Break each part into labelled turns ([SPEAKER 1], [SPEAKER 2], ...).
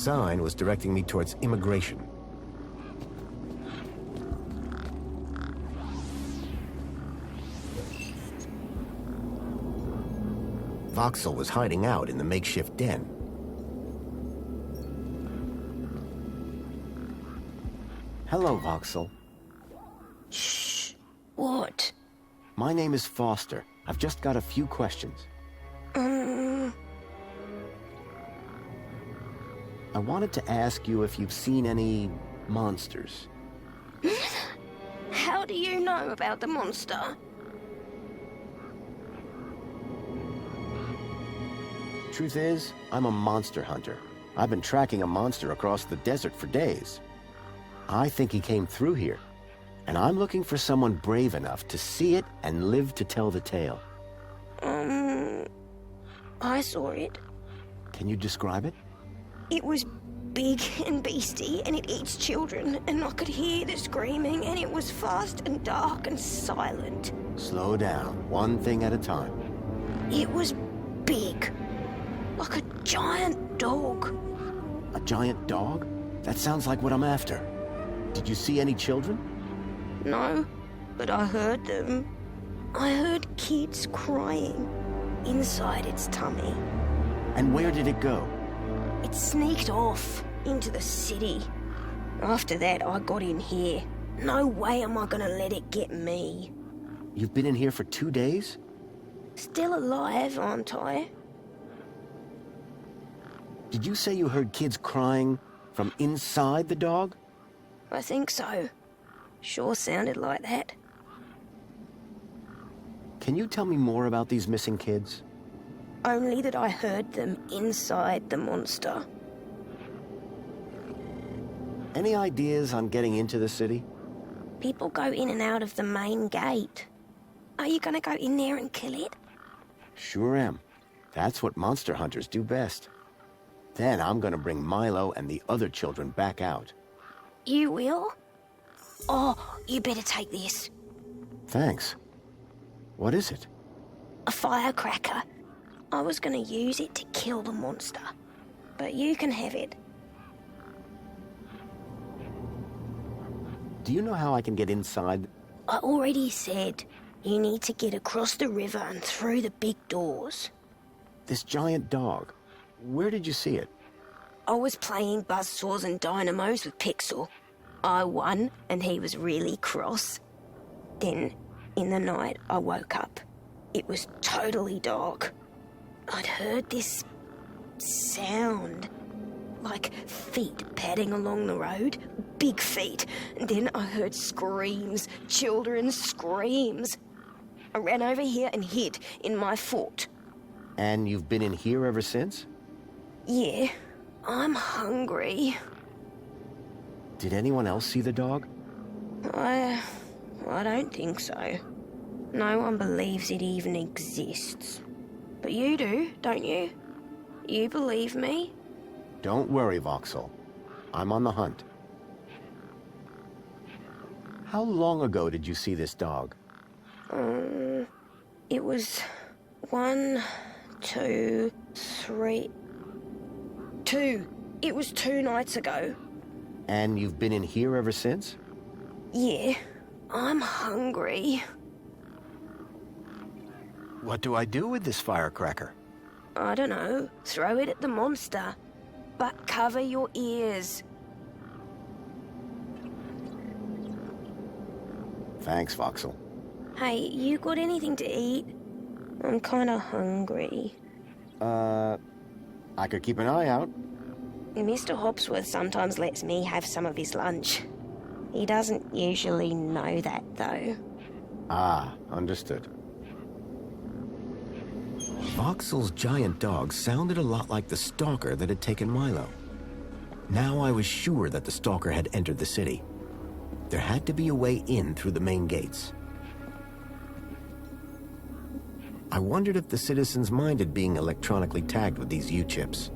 [SPEAKER 1] sign was directing me towards immigration. Voxel was hiding out in the makeshift den. Hello, Voxel.
[SPEAKER 2] Shh. What?
[SPEAKER 1] My name is Foster. I've just got a few questions. I wanted to ask you if you've seen any monsters.
[SPEAKER 2] How do you know about the monster?
[SPEAKER 1] Truth is, I'm a monster hunter. I've been tracking a monster across the desert for days. I think he came through here, and I'm looking for someone brave enough to see it and live to tell the tale.
[SPEAKER 2] I saw it.
[SPEAKER 1] Can you describe it?
[SPEAKER 2] It was big and beastie, and it eats children, and I could hear the screaming, and it was fast and dark and silent.
[SPEAKER 1] Slow down, one thing at a time.
[SPEAKER 2] It was big, like a giant dog.
[SPEAKER 1] A giant dog? That sounds like what I'm after. Did you see any children?
[SPEAKER 2] No, but I heard them. I heard kids crying inside its tummy.
[SPEAKER 1] And where did it go?
[SPEAKER 2] It sneaked off into the city. After that, I got in here. No way am I gonna let it get me.
[SPEAKER 1] You've been in here for 2 days?
[SPEAKER 2] Still alive, aren't I?
[SPEAKER 1] Did you say you heard kids crying from inside the dog?
[SPEAKER 2] I think so. Sure sounded like that.
[SPEAKER 1] Can you tell me more about these missing kids?
[SPEAKER 2] Only that I heard them inside the monster.
[SPEAKER 1] Any ideas on getting into the city?
[SPEAKER 2] People go in and out of the main gate. Are you gonna go in there and kill it?
[SPEAKER 1] Sure am. That's what monster hunters do best. Then I'm gonna bring Milo and the other children back out.
[SPEAKER 2] You will? Oh, you better take this.
[SPEAKER 1] Thanks. What is it?
[SPEAKER 2] A firecracker. I was gonna use it to kill the monster, but you can have it.
[SPEAKER 1] Do you know how I can get inside?
[SPEAKER 2] I already said you need to get across the river and through the big doors.
[SPEAKER 1] This giant dog. Where did you see it?
[SPEAKER 2] I was playing buzzsaws and dynamos with Pixel. I won, and he was really cross. Then, in the night, I woke up. It was totally dark. I'd heard this sound, like feet padding along the road, big feet. And then I heard screams, children's screams. I ran over here and hid in my fort.
[SPEAKER 1] And you've been in here ever since?
[SPEAKER 2] Yeah, I'm hungry.
[SPEAKER 1] Did anyone else see the dog?
[SPEAKER 2] I don't think so. No one believes it even exists. But you do, don't you? You believe me?
[SPEAKER 1] Don't worry, Voxel. I'm on the hunt. How long ago did you see this dog?
[SPEAKER 2] It was 1, 2, 3... 2. It was 2 nights ago.
[SPEAKER 1] And you've been in here ever since?
[SPEAKER 2] Yeah, I'm hungry.
[SPEAKER 1] What do I do with this firecracker?
[SPEAKER 2] I don't know. Throw it at the monster. But cover your ears.
[SPEAKER 1] Thanks, Voxel.
[SPEAKER 2] Hey, you got anything to eat? I'm kinda hungry.
[SPEAKER 1] I could keep an eye out.
[SPEAKER 2] Mr. Hopsworth sometimes lets me have some of his lunch. He doesn't usually know that, though.
[SPEAKER 1] Ah, understood. Voxel's giant dog sounded a lot like the stalker that had taken Milo. Now I was sure that the stalker had entered the city. There had to be a way in through the main gates. I wondered if the citizens minded being electronically tagged with these U-chips.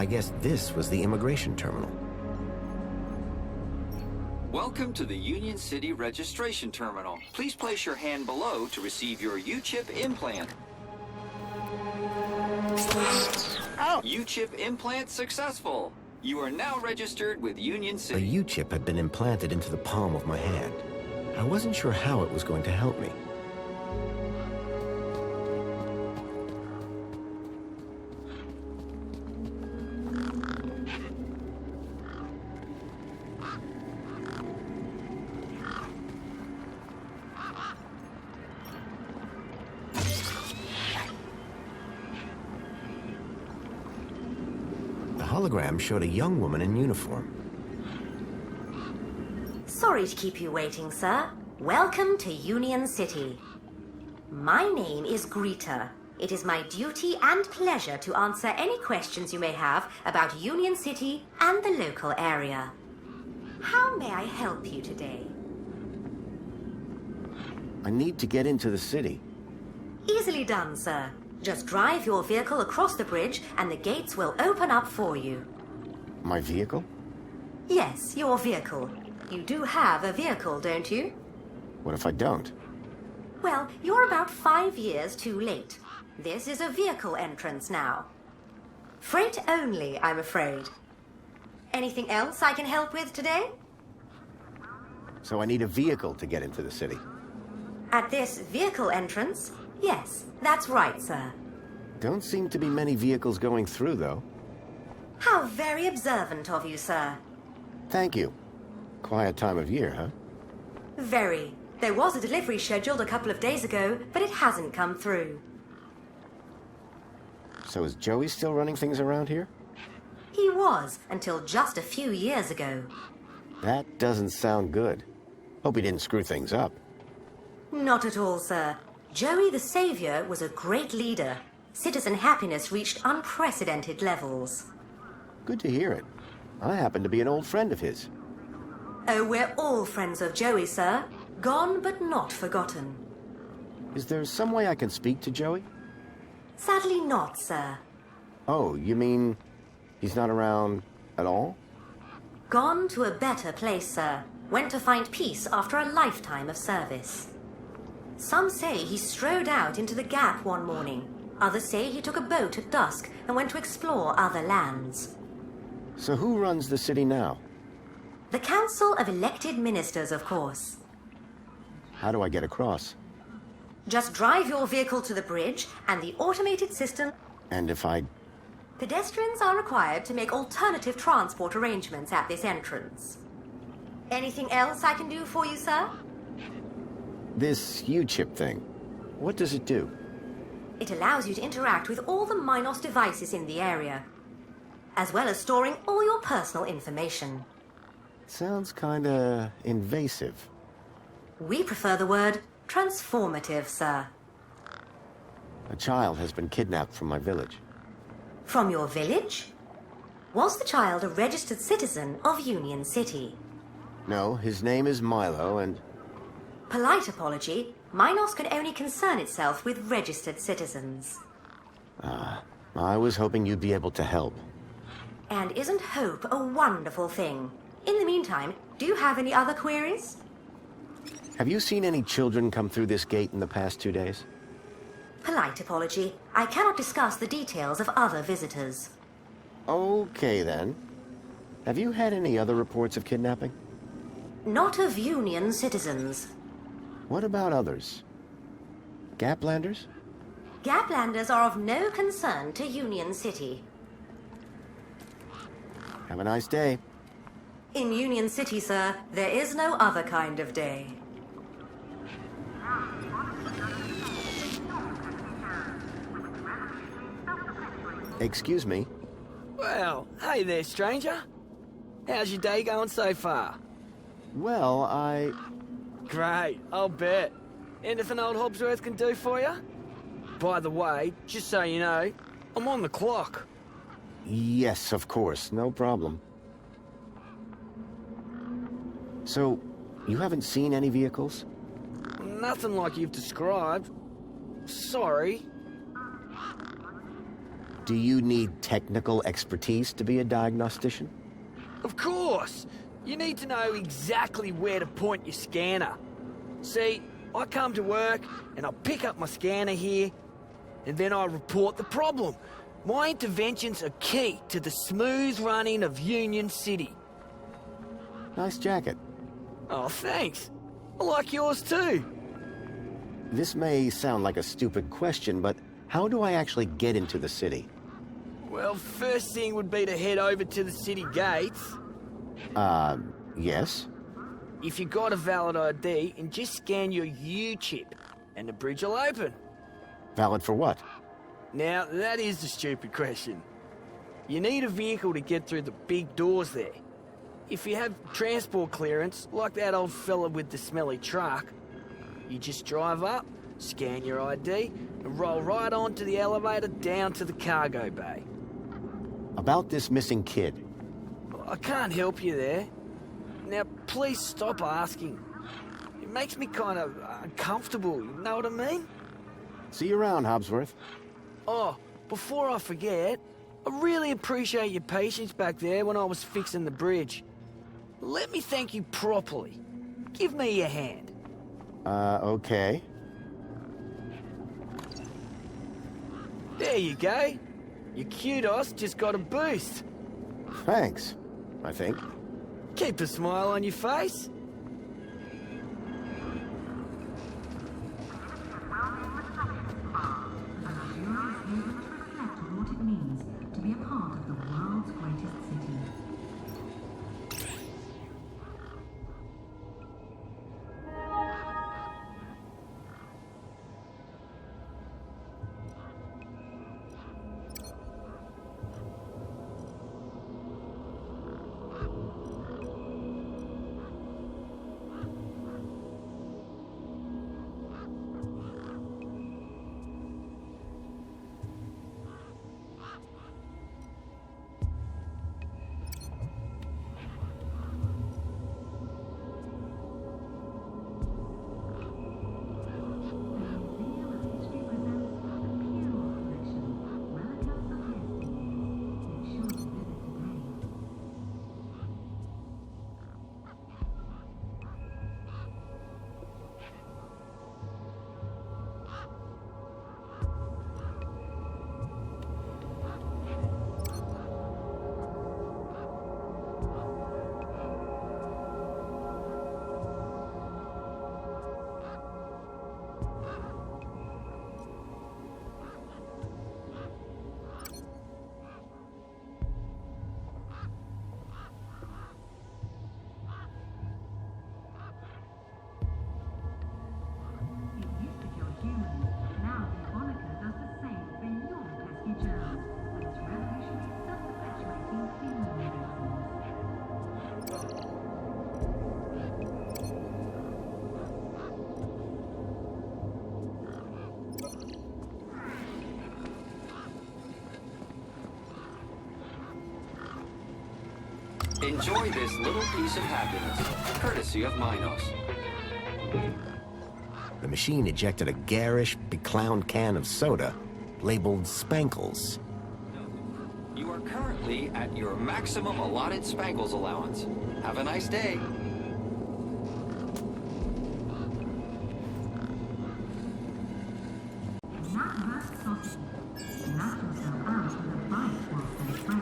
[SPEAKER 1] I guess this was the immigration terminal.
[SPEAKER 3] Welcome to the Union City Registration Terminal. Please place your hand below to receive your U-chip implant.
[SPEAKER 1] Ow!
[SPEAKER 3] U-chip implant successful. You are now registered with Union
[SPEAKER 1] A
[SPEAKER 3] City.
[SPEAKER 1] U-chip had been implanted into the palm of my hand. I wasn't sure how it was going to help me. The hologram showed a young woman in uniform.
[SPEAKER 4] Sorry to keep you waiting, sir. Welcome to Union City. My name is Greta. It is my duty and pleasure to answer any questions you may have about Union City and the local area. How may I help you today?
[SPEAKER 1] I need to get into the city.
[SPEAKER 4] Easily done, sir. Just drive your vehicle across the bridge and the gates will open up for you.
[SPEAKER 1] My vehicle?
[SPEAKER 4] Yes, your vehicle. You do have a vehicle, don't you?
[SPEAKER 1] What if I don't?
[SPEAKER 4] Well, you're about 5 years too late. This is a vehicle entrance now. Freight only, I'm afraid. Anything else I can help with today?
[SPEAKER 1] So I need a vehicle to get into the city.
[SPEAKER 4] At this vehicle entrance? Yes, that's right, sir.
[SPEAKER 1] Don't seem to be many vehicles going through, though.
[SPEAKER 4] How very observant of you, sir.
[SPEAKER 1] Thank you. Quiet time of year, huh?
[SPEAKER 4] Very. There was a delivery scheduled a couple of days ago, but it hasn't come through.
[SPEAKER 1] So is Joey still running things around here?
[SPEAKER 4] He was, until just a few years ago.
[SPEAKER 1] That doesn't sound good. Hope he didn't screw things up.
[SPEAKER 4] Not at all, sir. Joey the Savior was a great leader. Citizen happiness reached unprecedented levels.
[SPEAKER 1] Good to hear it. I happen to be an old friend of his.
[SPEAKER 4] Oh, we're all friends of Joey, sir. Gone but not forgotten.
[SPEAKER 1] Is there some way I can speak to Joey?
[SPEAKER 4] Sadly not, sir.
[SPEAKER 1] Oh, you mean he's not around at all?
[SPEAKER 4] Gone to a better place, sir. Went to find peace after a lifetime of service. Some say he strode out into the Gap one morning. Others say he took a boat at dusk and went to explore other lands.
[SPEAKER 1] So who runs the city now?
[SPEAKER 4] The Council of Elected Ministers, of course.
[SPEAKER 1] How do I get across?
[SPEAKER 4] Just drive your vehicle to the bridge and the automated system...
[SPEAKER 1] And if I...
[SPEAKER 4] Pedestrians are required to make alternative transport arrangements at this entrance. Anything else I can do for you, sir?
[SPEAKER 1] This U-chip thing, what does it do?
[SPEAKER 4] It allows you to interact with all the Minos devices in the area, as well as storing all your personal information.
[SPEAKER 1] Sounds kinda invasive.
[SPEAKER 4] We prefer the word transformative, sir.
[SPEAKER 1] A child has been kidnapped from my village.
[SPEAKER 4] From your village? Was the child a registered citizen of Union City?
[SPEAKER 1] No, his name is Milo, and...
[SPEAKER 4] Polite apology, Minos can only concern itself with registered citizens.
[SPEAKER 1] I was hoping you'd be able to help.
[SPEAKER 4] And isn't hope a wonderful thing? In the meantime, do you have any other queries?
[SPEAKER 1] Have you seen any children come through this gate in the past 2 days?
[SPEAKER 4] Polite apology. I cannot discuss the details of other visitors.
[SPEAKER 1] Okay, then. Have you had any other reports of kidnapping?
[SPEAKER 4] Not of Union citizens.
[SPEAKER 1] What about others? Gaplanders?
[SPEAKER 4] Gaplanders are of no concern to Union City.
[SPEAKER 1] Have a nice day.
[SPEAKER 4] In Union City, sir, there is no other kind of day.
[SPEAKER 1] Excuse me.
[SPEAKER 5] Well, hey there, stranger. How's your day going so far?
[SPEAKER 1] Well,
[SPEAKER 5] Great, I'll bet. Anything old Hobsworth can do for you? By the way, just so you know, I'm on the clock.
[SPEAKER 1] Yes, of course. No problem. So, you haven't seen any vehicles?
[SPEAKER 5] Nothing like you've described. Sorry.
[SPEAKER 1] Do you need technical expertise to be a diagnostician?
[SPEAKER 5] Of course! You need to know exactly where to point your scanner. See, I come to work, and I pick up my scanner here, and then I report the problem. My interventions are key to the smooth running of Union City.
[SPEAKER 1] Nice jacket.
[SPEAKER 5] Oh, thanks. I like yours too.
[SPEAKER 1] This may sound like a stupid question, but how do I actually get into the city?
[SPEAKER 5] Well, first thing would be to head over to the city gates.
[SPEAKER 1] Yes?
[SPEAKER 5] If you got a valid ID, and just scan your U-chip, and the bridge will open.
[SPEAKER 1] Valid for what?
[SPEAKER 5] Now, that is the stupid question. You need a vehicle to get through the big doors there. If you have transport clearance, like that old fella with the smelly truck, you just drive up, scan your ID, and roll right onto the elevator down to the cargo bay.
[SPEAKER 1] About this missing kid.
[SPEAKER 5] I can't help you there. Now, please stop asking. It makes me kind of uncomfortable, you know what I mean?
[SPEAKER 1] See you around, Hobsworth.
[SPEAKER 5] Oh, before I forget, I really appreciate your patience back there when I was fixing the bridge. Let me thank you properly. Give me your hand.
[SPEAKER 1] Okay.
[SPEAKER 5] There you go. Your kudos just got a boost.
[SPEAKER 1] Thanks, I think.
[SPEAKER 5] Keep a smile on your face.
[SPEAKER 6] What it means to be a part of the world's greatest city.
[SPEAKER 3] Enjoy this little piece of happiness, courtesy of Minos.
[SPEAKER 1] The machine ejected a garish, beclowned can of soda, labeled Spankles.
[SPEAKER 3] You are currently at your maximum allotted Spankles allowance. Have a nice day.
[SPEAKER 6] Not burst sausage. Knock yourself out with a bite while they're fresh.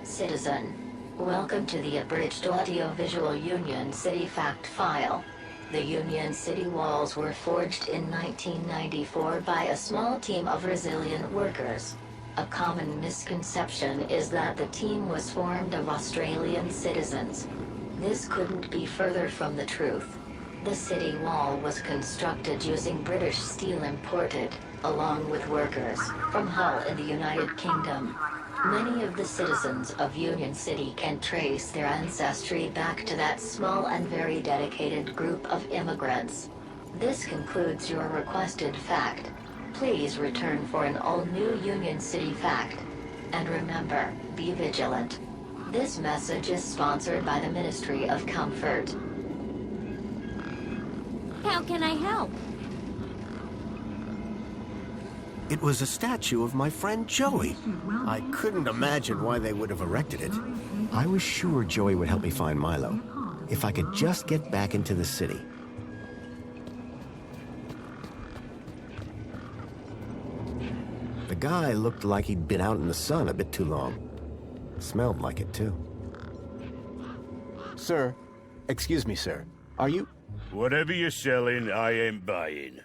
[SPEAKER 7] Citizen, welcome to the abridged audio-visual Union City fact file. The Union City walls were forged in 1994 by a small team of resilient workers. A common misconception is that the team was formed of Australian citizens. This couldn't be further from the truth. The city wall was constructed using British steel imported, along with workers, from Hull in the United Kingdom. Many of the citizens of Union City can trace their ancestry back to that small and very dedicated group of immigrants. This concludes your requested fact. Please return for an all-new Union City fact. And remember, be vigilant. This message is sponsored by the Ministry of Comfort.
[SPEAKER 8] How can I help?
[SPEAKER 1] It was a statue of my friend Joey. I couldn't imagine why they would have erected it. I was sure Joey would help me find Milo, if I could just get back into the city. The guy looked like he'd been out in the sun a bit too long. Smelled like it, too. Sir, excuse me, sir. Are you...
[SPEAKER 8] Whatever you're selling, I ain't buying.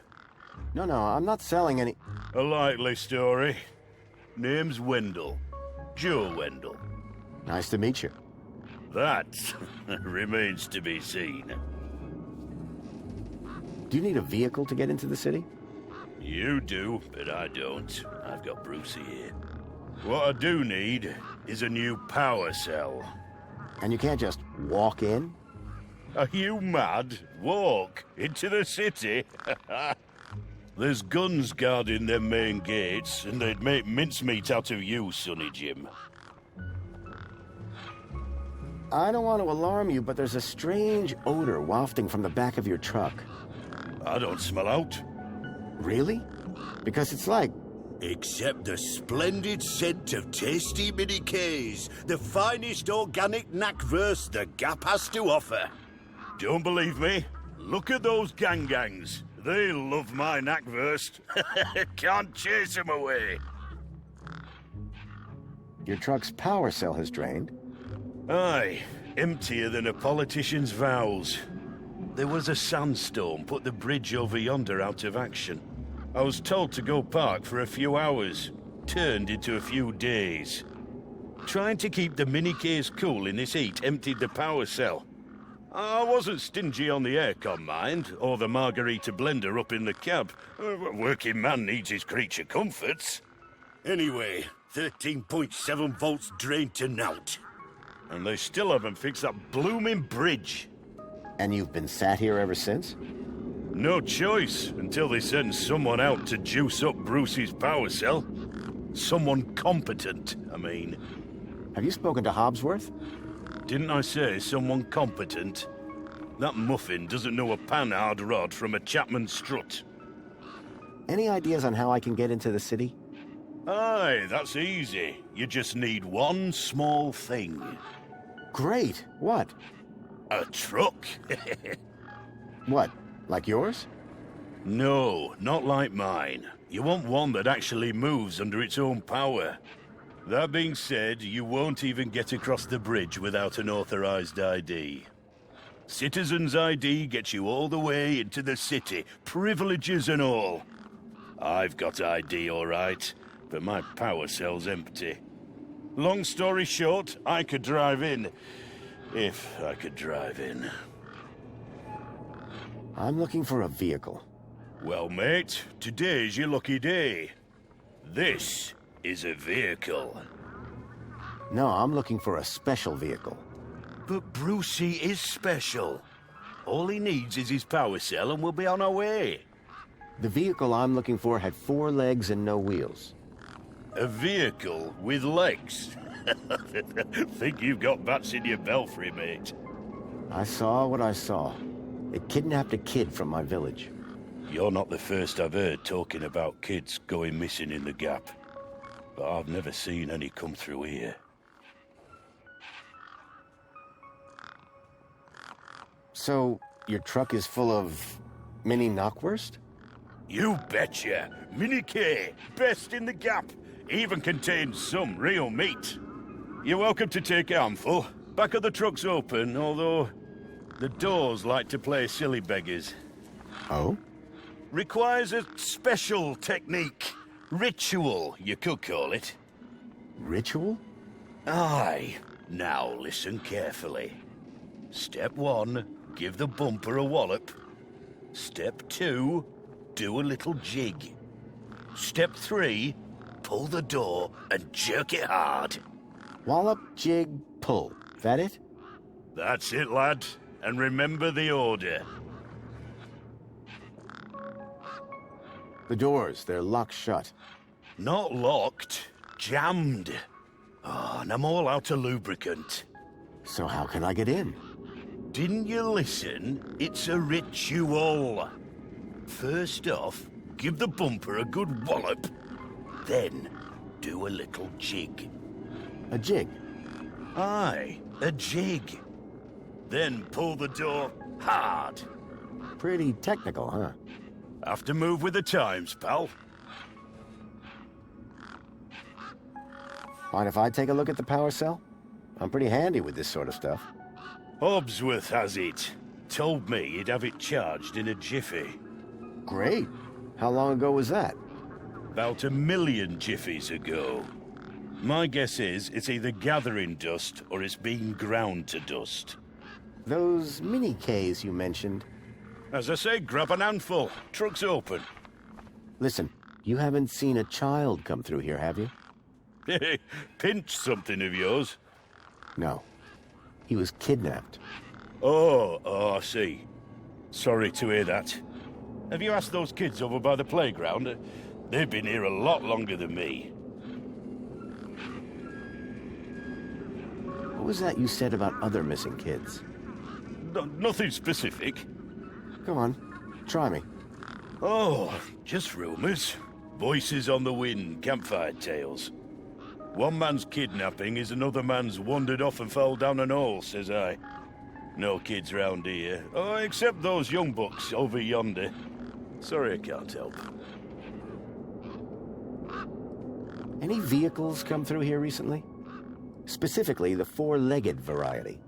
[SPEAKER 1] No, I'm not selling any...
[SPEAKER 8] A likely story. Name's Wendell. Joe Wendell.
[SPEAKER 1] Nice to meet you.
[SPEAKER 8] That remains to be seen.
[SPEAKER 1] Do you need a vehicle to get into the city?
[SPEAKER 8] You do, but I don't. I've got Brucey here. What I do need is a new power cell.
[SPEAKER 1] And you can't just walk in?
[SPEAKER 8] Are you mad? Walk into the city? There's guns guarding them main gates, and they'd make mincemeat out of you, Sonny Jim.
[SPEAKER 1] I don't want to alarm you, but there's a strange odor wafting from the back of your truck.
[SPEAKER 8] I don't smell out.
[SPEAKER 1] Really? Because it's like...
[SPEAKER 9] Except the splendid scent of tasty mini Ks, the finest organic knackverse the Gap has to offer.
[SPEAKER 8] Don't believe me? Look at those gangs. They love my knackwurst. Can't chase them away.
[SPEAKER 1] Your truck's power cell has drained.
[SPEAKER 8] Aye, emptier than a politician's vows. There was a sandstorm put the bridge over yonder out of action. I was told to go park for a few hours. Turned into a few days. Trying to keep the mini Ks cool in this heat emptied the power cell. I wasn't stingy on the aircon, mind, or the margarita blender up in the cab. A working man needs his creature comforts.
[SPEAKER 9] Anyway, 13.7 volts drained to naught.
[SPEAKER 8] And they still haven't fixed that blooming bridge.
[SPEAKER 1] And you've been sat here ever since?
[SPEAKER 8] No choice, until they send someone out to juice up Brucey's power cell. Someone competent, I mean.
[SPEAKER 1] Have you spoken to Hobbsworth?
[SPEAKER 8] Didn't I say someone competent? That muffin doesn't know a panhard rod from a Chapman strut.
[SPEAKER 1] Any ideas on how I can get into the city?
[SPEAKER 8] Aye, that's easy. You just need one small thing.
[SPEAKER 1] Great. What?
[SPEAKER 8] A truck.
[SPEAKER 1] What? Like yours?
[SPEAKER 8] No, not like mine. You want one that actually moves under its own power. That being said, you won't even get across the bridge without an authorized ID. Citizen's ID gets you all the way into the city, privileges and all. I've got ID, all right, but my power cell's empty. Long story short, I could drive in. If I could drive in.
[SPEAKER 1] I'm looking for a vehicle.
[SPEAKER 8] Well, mate, today's your lucky day. This is a vehicle.
[SPEAKER 1] No, I'm looking for a special vehicle.
[SPEAKER 8] But Brucey is special. All he needs is his power cell and we'll be on our way.
[SPEAKER 1] The vehicle I'm looking for had 4 legs and no wheels.
[SPEAKER 8] A vehicle with legs? Think you've got bats in your belfry, mate.
[SPEAKER 1] I saw what I saw. They kidnapped a kid from my village.
[SPEAKER 8] You're not the first I've heard talking about kids going missing in the Gap. But I've never seen any come through here.
[SPEAKER 1] So, your truck is full of mini knockwurst?
[SPEAKER 8] You betcha! Mini K, best in the Gap. Even contains some real meat. You're welcome to take a handful. Back of the truck's open, although the doors like to play silly beggars.
[SPEAKER 1] Oh?
[SPEAKER 8] Requires a special technique. Ritual, you could call it.
[SPEAKER 1] Ritual?
[SPEAKER 8] Aye. Now listen carefully. Step 1, give the bumper a wallop. Step 2, do a little jig. Step 3, pull the door and jerk it hard.
[SPEAKER 1] Wallop, jig, pull. That it?
[SPEAKER 8] That's it, lad. And remember the order.
[SPEAKER 1] The doors, they're locked shut.
[SPEAKER 8] Not locked, jammed. Oh, and I'm all out of lubricant.
[SPEAKER 1] So how can I get in?
[SPEAKER 8] Didn't you listen? It's a ritual. First off, give the bumper a good wallop. Then, do a little jig.
[SPEAKER 1] A jig?
[SPEAKER 8] Aye, a jig. Then pull the door hard.
[SPEAKER 1] Pretty technical, huh?
[SPEAKER 8] Have to move with the times, pal.
[SPEAKER 1] Mind if I take a look at the power cell? I'm pretty handy with this sort of stuff.
[SPEAKER 8] Hobbsworth has it. Told me he'd have it charged in a jiffy.
[SPEAKER 1] Great. How long ago was that?
[SPEAKER 8] About 1,000,000 jiffies ago. My guess is it's either gathering dust or it's being ground to dust.
[SPEAKER 1] Those mini Ks you mentioned.
[SPEAKER 8] As I say, grab an handful. Truck's open.
[SPEAKER 1] Listen, you haven't seen a child come through here, have you?
[SPEAKER 8] Pinch something of yours.
[SPEAKER 1] No. He was kidnapped.
[SPEAKER 8] Oh, I see. Sorry to hear that. Have you asked those kids over by the playground? They've been here a lot longer than me.
[SPEAKER 1] What was that you said about other missing kids?
[SPEAKER 8] Nothing specific.
[SPEAKER 1] Go on, try me.
[SPEAKER 8] Oh, just rumors. Voices on the wind, campfire tales. One man's kidnapping is another man's wandered off and fell down an hole, says I. No kids round here. Oh, except those young bucks over yonder. Sorry I can't help.
[SPEAKER 1] Any vehicles come through here recently? Specifically, the four-legged variety.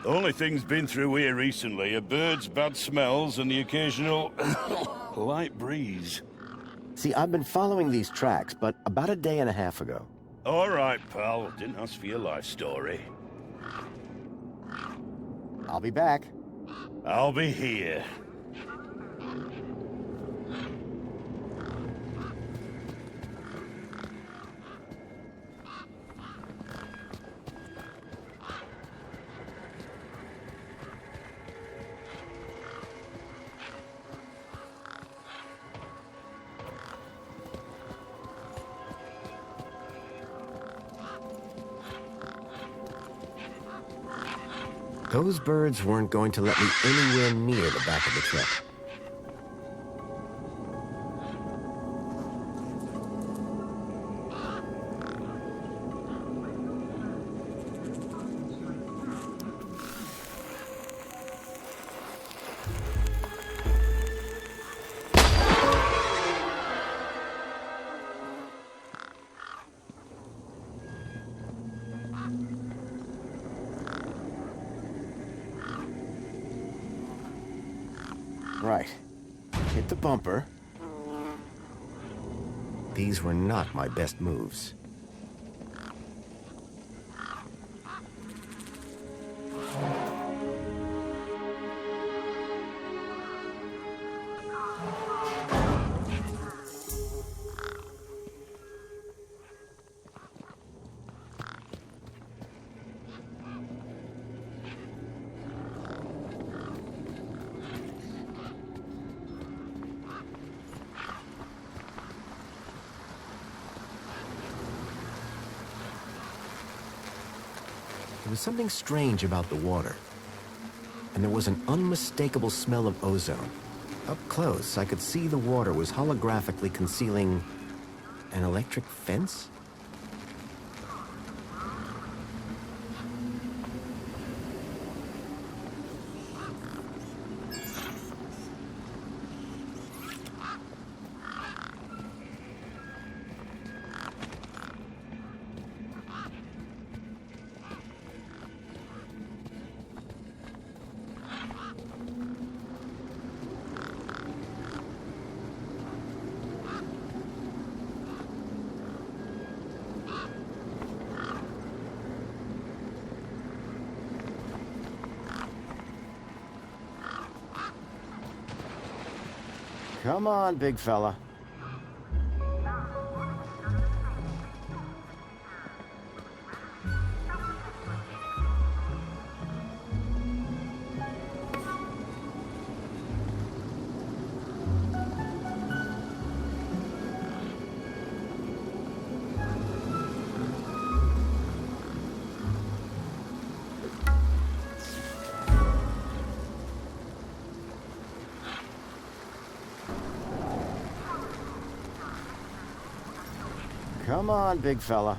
[SPEAKER 8] The only thing's been through here recently are birds, bad smells, and the occasional light breeze.
[SPEAKER 1] See, I've been following these tracks, but about a day and a half ago.
[SPEAKER 8] All right, pal. Didn't ask for your life story.
[SPEAKER 1] I'll be back.
[SPEAKER 8] I'll be here.
[SPEAKER 1] Those birds weren't going to let me anywhere near the back of the truck. Right. Hit the bumper. These were not my best moves. There was something strange about the water, and there was an unmistakable smell of ozone. Up close, I could see the water was holographically concealing an electric fence? Come on, big fella. Come on, big fella.